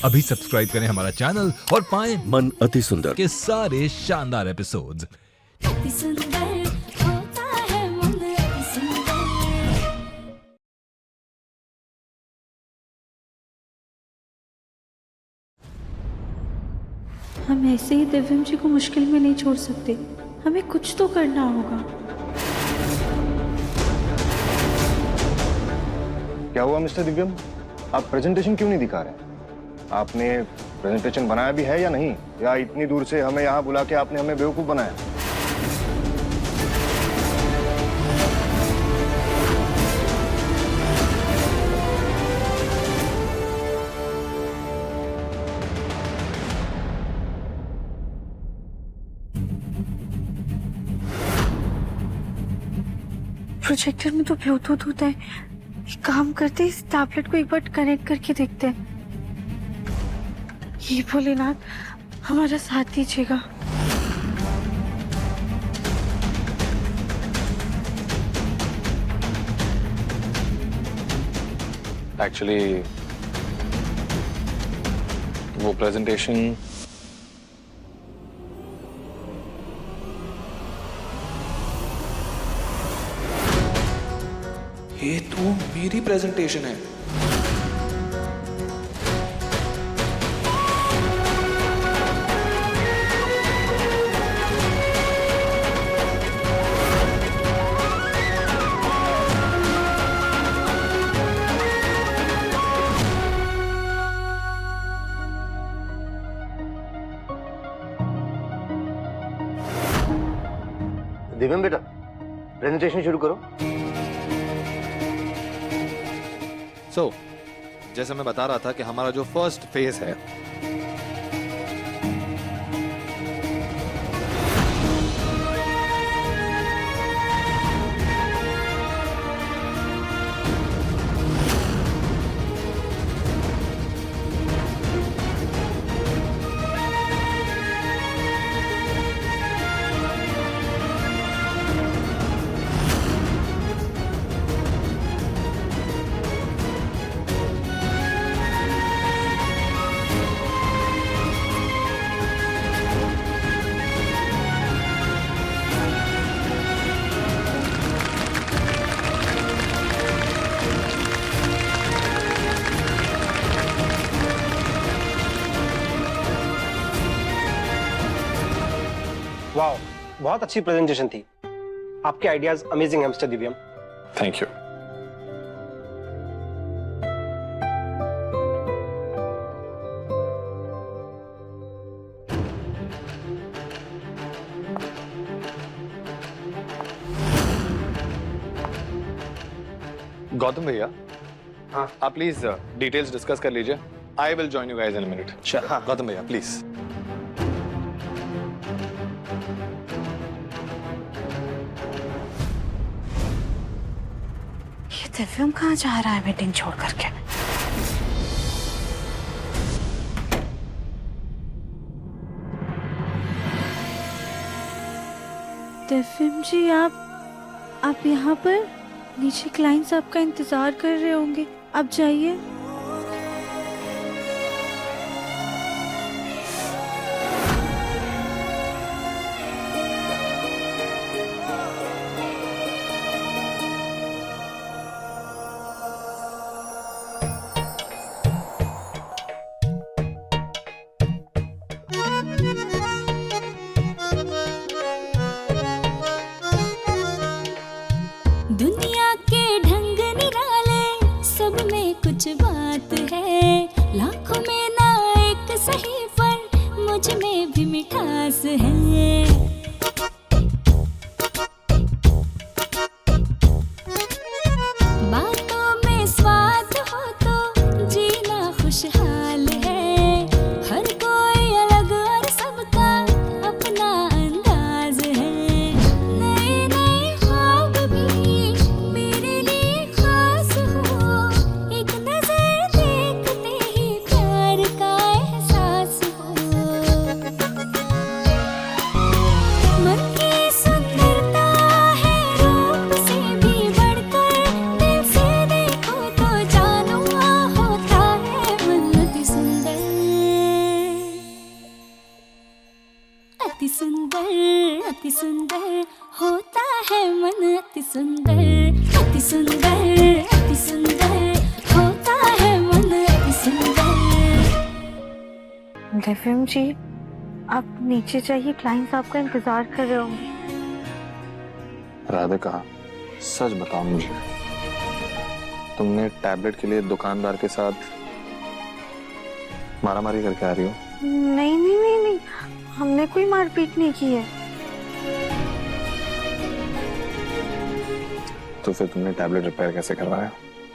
अभी सब्सक्राइब करें हमारा चैनल और पाएं मन अति सुंदर के सारे शानदार एपिसोड्स। अति सुंदर होता है मन अति सुंदर। हम ऐसे ही दिव्यम जी को मुश्किल में नहीं छोड़ सकते, हमें कुछ तो करना होगा। क्या हुआ मिस्टर दिव्यम, आप प्रेजेंटेशन क्यों नहीं दिखा रहे? आपने प्रेजेंटेशन बनाया भी है या नहीं, या इतनी दूर से हमें यहाँ बुला के आपने हमें बेवकूफ बनाया? प्रोजेक्टर में तो ब्लूटूथ होता है, एक काम करते इस टैबलेट को एक बार कनेक्ट करके देखते हैं। ये भोलेनाथ हमारा साथ दीजिएगा। एक्चुअली वो प्रेजेंटेशन ये तो मेरी प्रेजेंटेशन है। दिव्यम बेटा, प्रेजेंटेशन शुरू करो। जैसे मैं बता रहा था कि हमारा जो फर्स्ट फेज है, वाह, बहुत अच्छी प्रेजेंटेशन थी। आपके आइडियाज अमेजिंग है mister Divyam. Thank you. Gautam भैया, हाँ आप प्लीज डिटेल्स डिस्कस कर लीजिए। I will join you guys in a minute. हाँ गौतम भैया प्लीज। ये दिव्यम कहाँ जा रहा है मीटिंग छोड़ करके? दिव्यम जी, आप यहाँ पर? नीचे क्लाइंट्स आपका इंतजार कर रहे होंगे, आप जाइए। दुनिया के ढंग निराले, सब में कुछ बात है। लाखों में ना एक सही, पर मुझ में भी मिठास है। बातों में स्वाद हो तो जीना खुशहाल है। हर कोई अलग और सबका अपना अंदाज है। नए नए ख्वाब भी मेरे लिए खास हो। एक नजर देखते ही प्यार का एहसास हो। अति सुंदर होता है मन, अति सुंदर, अति सुंदर, अति सुंदर होता है मन, अति सुंदर। दिव्यम जी, आप नीचे जाइए, क्लाइंट्स आपका इंतजार कर रहे होंगे। राधिका, सच बताओ मुझे, तुमने टैबलेट के लिए दुकानदार के साथ मारामारी करके आ रही हो? नहीं नहीं नहीं नहीं, हमने कोई मारपीट नहीं की है। तो फिर तुमने टैबलेट रिपेयर कैसे करवाया?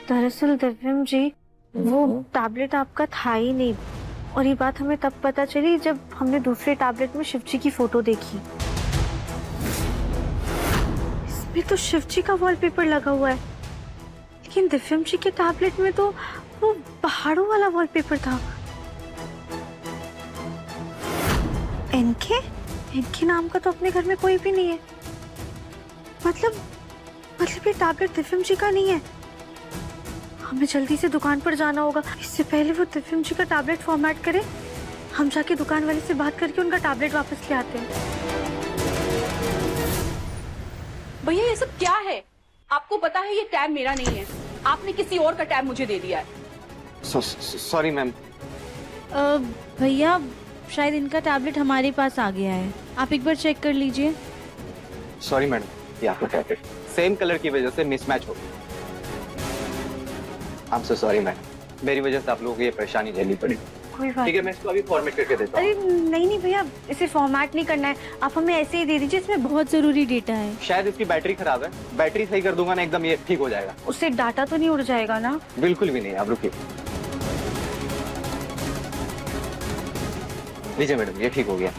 दरअसल दिव्यम जी, वो टैबलेट आपका था ही नहीं, और ये बात हमें तब पता चली जब हमने दूसरे टैबलेट में शिवजी की फोटो देखी। इसमें तो शिवजी का वॉलपेपर लगा हुआ है, लेकिन दिव्यम जी के टैबलेट में तो वो पहाड़ों वाला वॉलपेपर था। इनके नाम का तो अपने घर में कोई भी नहीं है। मतलब ये टैबलेट दिव्यम जी का नहीं है। हमें जल्दी से दुकान पर जाना होगा, इससे पहले वो दिव्यम जी का टैबलेट फॉर्मेट करे। हम जाके दुकान वाले से बात करके उनका टैबलेट वापस ले आते हैं। भैया ये सब क्या है? आपको पता है ये टैब मेरा नहीं है, आपने किसी और का टैब मुझे दे दिया है। Sorry ma'am. भैया शायद इनका टैबलेट हमारे पास आ गया है, आप एक बार चेक कर लीजिए। सॉरी मैडम, ये आपका टैबलेट सेम कलर की वजह से मिसमैच हो गया। I am so sorry madam, मेरी वजह से आप लोगों को ये परेशानी झेलनी पड़ी। कोई बात ठीक है, मैं इसको अभी फॉर्मेट करके देता हूँ। अरे नहीं भैया, इसे फॉर्मेट नहीं करना है, आप हमें ऐसे ही दे दीजिए, इसमें बहुत जरूरी डेटा है। शायद इसकी बैटरी खराब है, बैटरी सही कर दूंगा ना एकदम ये ठीक हो जाएगा। उससे डाटा तो नहीं उड़ जाएगा ना? बिल्कुल भी नहीं, आप रुकिए। लीजिए मैडम, ये ठीक हो गया।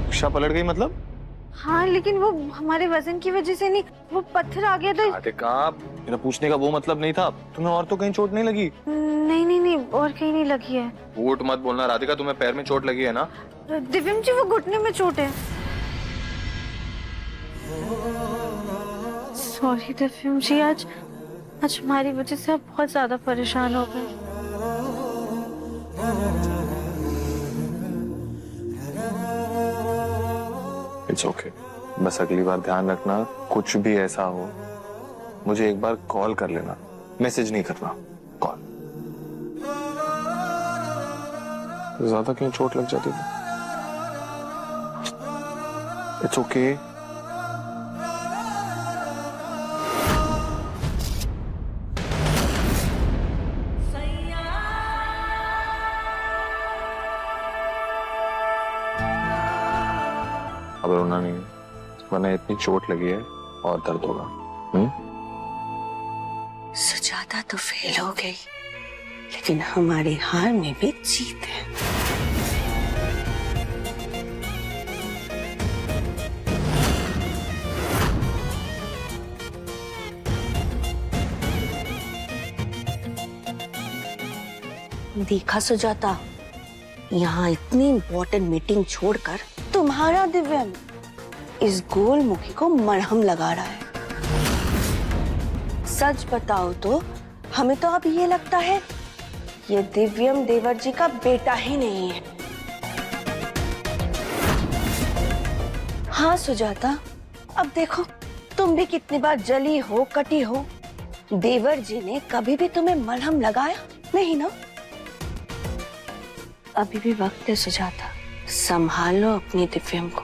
रिक्शा पलट गई मतलब? हाँ, लेकिन वो हमारे वजन की वजह से नहीं, वो पत्थर आ गया था। राधिका, मेरा पूछने का वो मतलब नहीं था। तुम्हें और तो कहीं चोट नहीं लगी? नहीं, और कहीं नहीं लगी है। झूठ मत बोलना राधिका, तुम्हें पैर में चोट लगी है ना? दिव्यम जी, वो घुटने में चोट है। सॉरी दिव्यम जी, आज हमारी वजह से आप बहुत ज्यादा परेशान हो गए। It's okay. बस अगली बार ध्यान रखना, कुछ भी ऐसा हो मुझे एक बार कॉल कर लेना, मैसेज नहीं करना, कॉल। ज्यादा क्यों चोट लग जाती थी? It's okay. अब रोना नहीं है, वरना इतनी चोट लगी है और दर्द होगा। सुजाता तो फेल हो गई, लेकिन हमारी हार में भी जीत है। देखा सुजाता, यहाँ इतनी इम्पोर्टेंट मीटिंग छोड़कर तुम्हारा दिव्यम इस गोलमुखी को मरहम लगा रहा है। सच बताओ तो हमें तो अब ये लगता है ये दिव्यम देवर जी का बेटा ही नहीं है। हाँ सुजाता, अब देखो तुम भी कितनी बार जली हो, कटी हो, देवर जी ने कभी भी तुम्हें मरहम लगाया नहीं ना? अभी भी वक्त है सुजाता, संभालो अपनी दिव्यम को।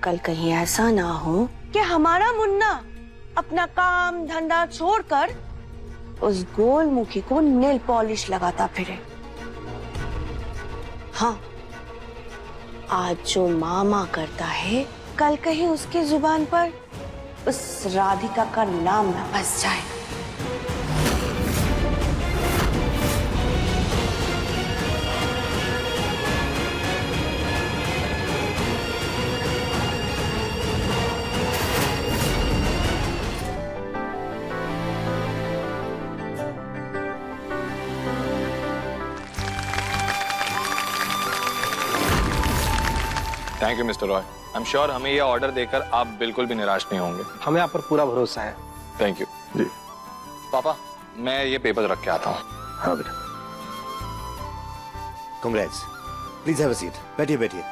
कल कहीं ऐसा ना हो कि हमारा मुन्ना अपना काम धंधा छोड़कर उस गोलमुखी को नेल पॉलिश लगाता फिरे। हाँ, आज जो मामा करता है, कल कहीं उसकी जुबान पर उस राधिका का नाम न फंस जाए। Thank you mister Roy. I am sure हमें ये ऑर्डर देकर आप बिल्कुल भी निराश नहीं होंगे। हमें आप पर पूरा भरोसा है। थैंक यू जी। पापा, मैं ये पेपर रख के आता हूँ। हाँ बेटा। Congrats, please have a seat. बैठिए बैठिए।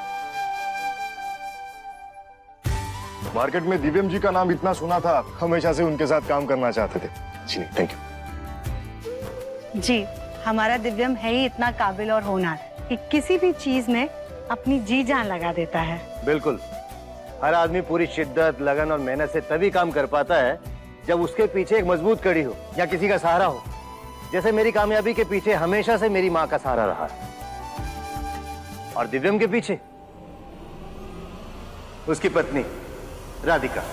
मार्केट में दिव्यम जी का नाम इतना सुना था, हमेशा से उनके साथ काम करना चाहते थे। जी नहीं, थैंक यू। जी, हमारा दिव्यम है ही इतना काबिल और होनहार कि किसी भी चीज में अपनी जी जान लगा देता है। बिल्कुल, हर आदमी पूरी शिद्दत, लगन और मेहनत से तभी काम कर पाता है जब उसके पीछे एक मजबूत कड़ी हो या किसी का सहारा हो। जैसे मेरी कामयाबी के पीछे हमेशा से मेरी माँ का सहारा रहा है, और दिव्यम के पीछे उसकी पत्नी राधिका।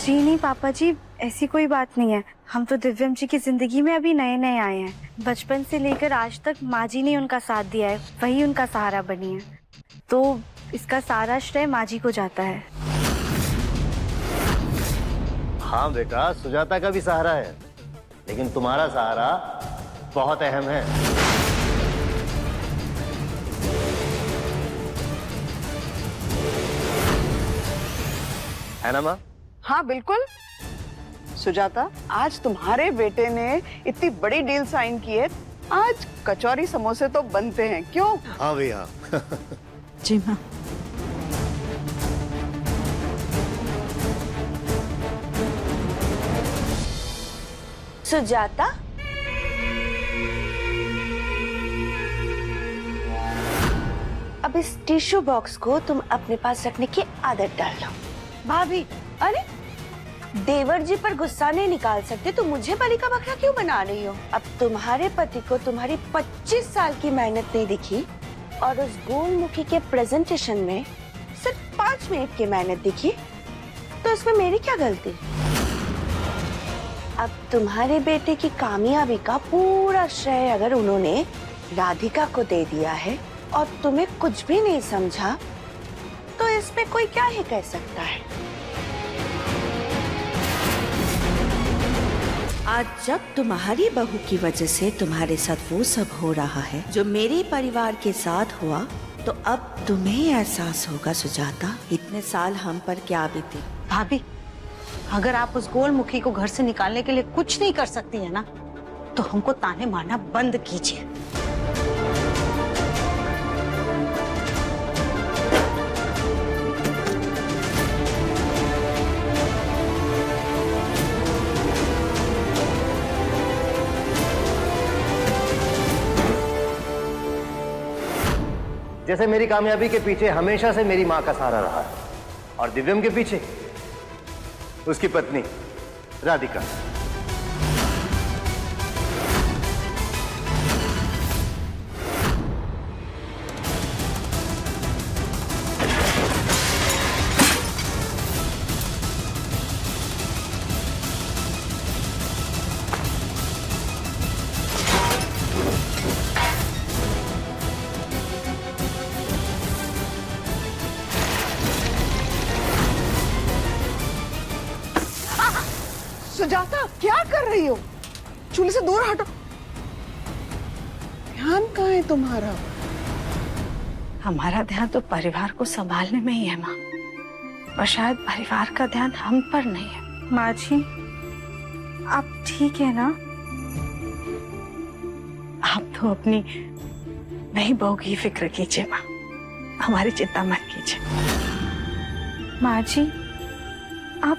जी नहीं पापा जी, ऐसी कोई बात नहीं है। हम तो दिव्यम जी की जिंदगी में अभी नए नए आए हैं। बचपन से लेकर आज तक माँ जी ने उनका साथ दिया है, वही उनका सहारा बनी है, तो इसका सारा श्रेय माँ जी को जाता है। हाँ बेटा, सुजाता का भी सहारा है, लेकिन तुम्हारा सहारा बहुत अहम है। है ना माँ? हाँ बिल्कुल। सुजाता, आज तुम्हारे बेटे ने इतनी बड़ी डील साइन की है, आज कचौरी समोसे तो बनते हैं, क्यों? हाँ भैया। जी माँ। सुजाता, अब इस टिश्यू बॉक्स को तुम अपने पास रखने की आदत डाल लो। भाभी, अरे, देवर जी पर गुस्सा नहीं निकाल सकते तो मुझे बलि का बकरा क्यों बना रही हो? अब तुम्हारे पति को तुम्हारी 25 साल की मेहनत नहीं दिखी और उस गोलमुखी के प्रेजेंटेशन में सिर्फ 5 मिनट की मेहनत दिखी, तो इसमें मेरी क्या गलती? अब तुम्हारे बेटे की कामयाबी का पूरा श्रेय अगर उन्होंने राधिका को दे दिया है और तुम्हें कुछ भी नहीं समझा, तो इसमें कोई क्या ही कह सकता है। आज जब तुम्हारी बहू की वजह से तुम्हारे साथ वो सब हो रहा है जो मेरे परिवार के साथ हुआ, तो अब तुम्हें एहसास होगा सुजाता, इतने साल हम पर क्या बीती। भाभी, अगर आप उस गोलमुखी को घर से निकालने के लिए कुछ नहीं कर सकती है ना, तो हमको ताने मारना बंद कीजिए। जैसे मेरी कामयाबी के पीछे हमेशा से मेरी माँ का सहारा रहा है, और दिव्यम के पीछे उसकी पत्नी राधिका। सुजाता, क्या कर रही हो? चूल्हे से दूर हटो। ध्यान कहाँ है तुम्हारा? हमारा ध्यान तो परिवार को संभालने में ही है माँ, और शायद परिवार का ध्यान हम पर नहीं है। माँ जी, आप ठीक है ना? आप तो अपनी नई बहू की फिक्र कीजिए माँ, हमारी चिंता मत कीजिए। माँ जी, आप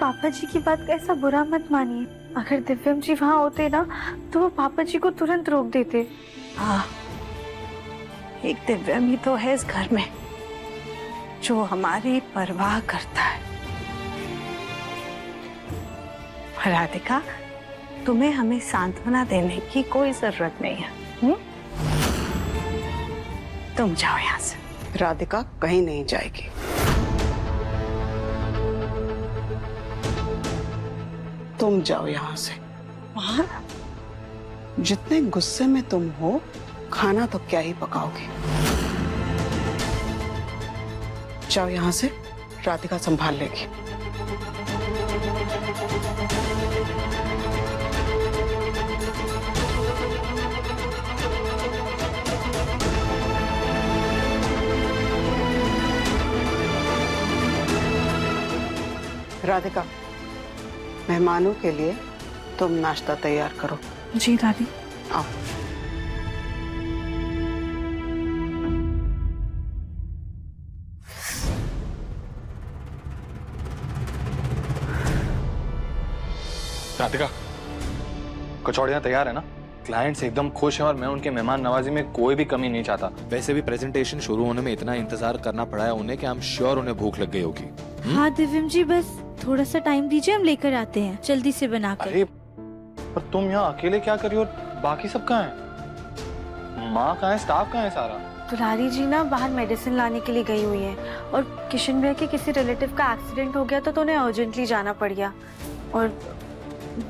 पापा जी की बात का ऐसा बुरा मत मानिए। अगर दिव्यम जी वहाँ होते ना, तो वो पापा जी को तुरंत रोक देते। हाँ, एक दिव्यम ही तो है इस घर में जो हमारी परवाह करता है। राधिका, तुम्हें हमें सांत्वना देने की कोई जरूरत नहीं है। तुम जाओ यहाँ से। राधिका कहीं नहीं जाएगी। तुम जाओ यहाँ से। वहां जितने गुस्से में तुम हो, खाना तो क्या ही पकाओगे। जाओ यहाँ से, राधिका संभाल लेगी। राधिका, मेहमानों के लिए तुम नाश्ता तैयार करो। जी दादी। आओ। राधिका, कचौड़ियाँ तैयार है ना? क्लाइंट्स एकदम खुश हैं और मैं उनके मेहमान नवाजी में कोई भी कमी नहीं चाहता। वैसे भी प्रेजेंटेशन शुरू होने में इतना इंतजार करना पड़ा है उन्हें कि आई एम श्योर उन्हें भूख लग गई होगी। हाँ दिव्यम जी, बस थोड़ा सा टाइम दीजिए, हम लेकर आते हैं जल्दी से बनाकर। अरे पर तुम यहाँ अकेले क्या करी और बाकी सब कहाँ हैं? माँ कहाँ है, स्टाफ कहाँ है सारा? दुलारी जी ना बाहर मेडिसिन लाने के लिए गई हुई है और किशन भैया के किसी रिलेटिव का एक्सीडेंट हो गया तो उन्हें अर्जेंटली जाना पड़ गया और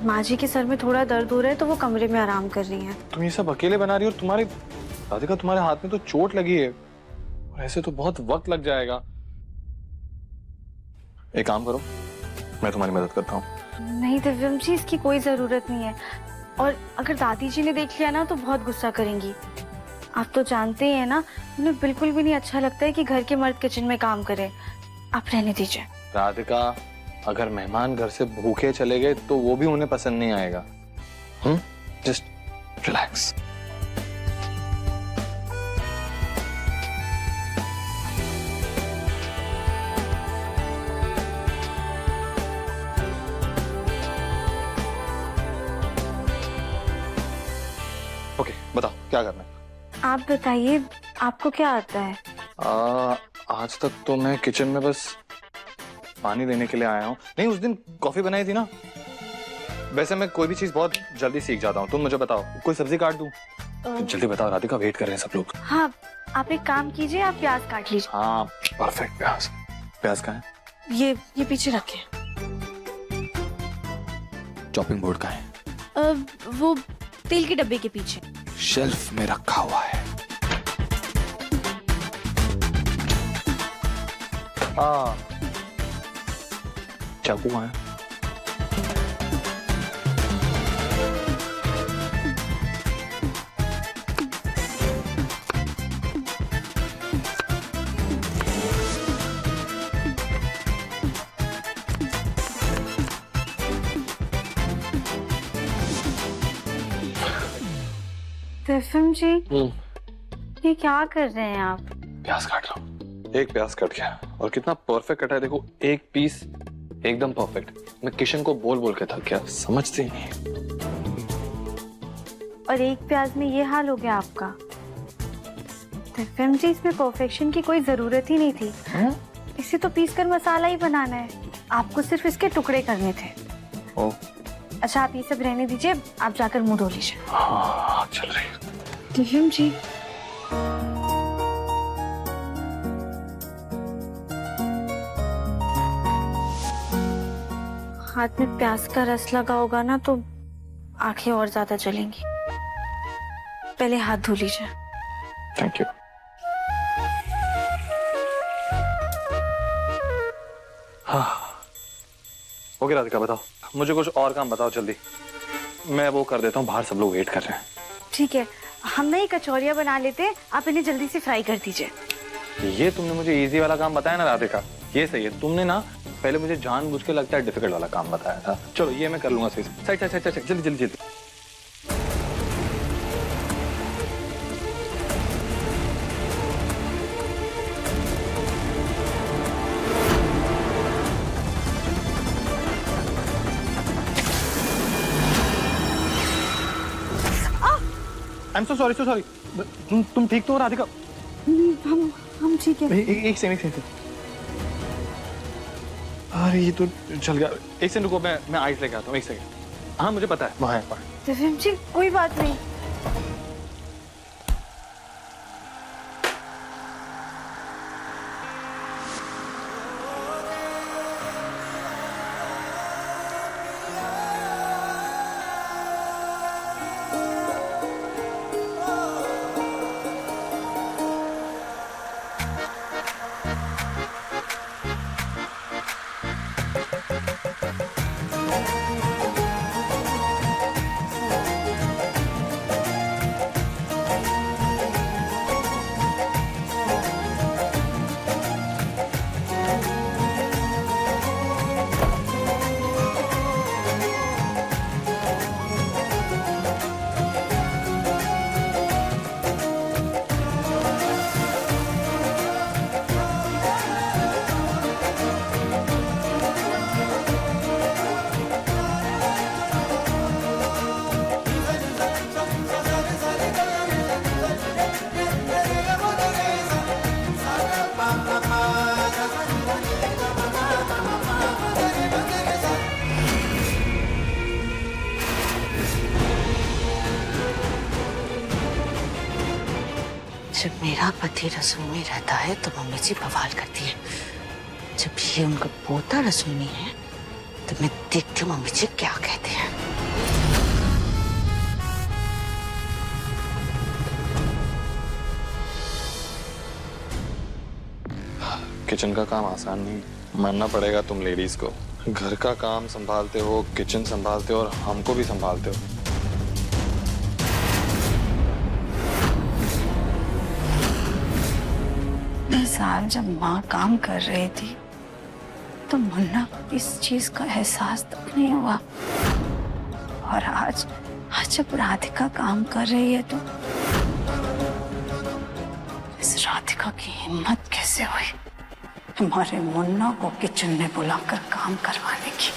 माँ जी के सर में थोड़ा दर्द हो रहा है तो वो कमरे में आराम कर रही हैं। तुम ये सब अकेले बना रही हो और तुम्हारे राधिका तुम्हारे हाथ में तो चोट लगी है और ऐसे तो बहुत वक्त लग जाएगा। एक काम करो, मैं तुम्हारी मदद करता हूँ। नहीं दिव्यम जी, इसकी कोई जरूरत नहीं है और अगर दादी जी ने देख लिया ना तो बहुत गुस्सा करेंगी। आप तो जानते ही हैं ना, उन्हें बिल्कुल भी नहीं अच्छा लगता है कि घर के मर्द किचन में काम करे। आप रहने दीजिए। राधिका, अगर मेहमान घर से भूखे चले गए तो वो भी उन्हें पसंद नहीं आएगा। Just relax. ओके, बताओ क्या करना है? आप बताइए, आपको क्या आता है? आज तक तो मैं किचन में बस पानी देने के लिए आया हूँ। नहीं, उस दिन कॉफी बनाई थी ना। वैसे मैं कोई भी चीज बहुत जल्दी सीख जाता हूँ। तुम मुझे बताओ, कोई सब्जी काट दूँ? जल्दी बताओ राधिका, वेट कर रहे हैं सब लोग। हाँ, आप एक काम कीजिए, आप प्याज काट लीजिए। हाँ परफेक्ट। प्याज, प्याज कहाँ है? ये पीछे रखे। चॉपिंग बोर्ड कहाँ है? वो तेल के डब्बे के पीछे शेल्फ में रखा हुआ है। चाकू कहाँ है? दिव्यम जी, ये क्या कर रहे हैं आप? प्याज काट रहा हूँ। एक प्याज कट गया और कितना परफेक्ट कटा है देखो, एक पीस एकदम परफेक्ट। मैं किशन को बोल बोल के थक गया, समझते ही नहीं। और एक प्याज में ये हाल हो गया आपका? दिव्यम जी, इसमें परफेक्शन की कोई जरूरत ही नहीं थी। इसे तो पीस कर मसाला ही बनाना है, आपको सिर्फ इसके टुकड़े करने थे। ओ। अच्छा, आप ये सब रहने दीजिए, आप जाकर मुंह धो लीजिए। हाँ, चल रही है। दिव्यम जी, हाथ में प्याज का रस लगा होगा ना तो आंखें और ज्यादा जलेंगी। पहले हाथ धो लीजिए। Thank you. हाँ, ओके राधिका, बताओ मुझे कुछ और काम बताओ जल्दी। मैं वो कर देता हूँ, बाहर सब लोग वेट कर रहे हैं। ठीक है, हम ना ये कचौरियाँ बना लेते हैं, आप इन्हें जल्दी से फ्राई कर दीजिए। ये तुमने मुझे इजी वाला काम बताया ना राधिका, ये सही है। तुमने ना पहले मुझे जानबूझ के लगता है डिफिकल्ट वाला काम बताया था। चलो ये मैं कर लूंगा सही से। साइड साइड साइड, जल्दी जल्दी जल्दी। I am so sorry, so sorry. तुम ठीक तो हो राधिका? हम ठीक है। एक सेकंड। अरे ये तो चल गया। एक सेकंड रुको, मैं आइस लेके आता हूँ। एक सेकंड। हाँ मुझे पता है, वहाँ है। दिव्यम जी, कोई बात नहीं। जब मेरा पति रसोई में रहता है तो मम्मी जी बवाल करती है। जब ये उनका पोता रसोई में है तो मैं देखती हूँ मम्मी जी क्या कहते हैं। किचन का काम आसान नहीं, मानना पड़ेगा तुम लेडीज को। घर का काम संभालते हो, किचन संभालते हो और हमको भी संभालते हो। इस साल जब माँ काम कर रही थी तो मुन्ना को इस चीज का एहसास तक नहीं हुआ, और आज जब राधिका काम कर रही है तो इस राधिका की हिम्मत कैसे हुई हमारे मुन्ना को किचन में बुलाकर काम करवाने की।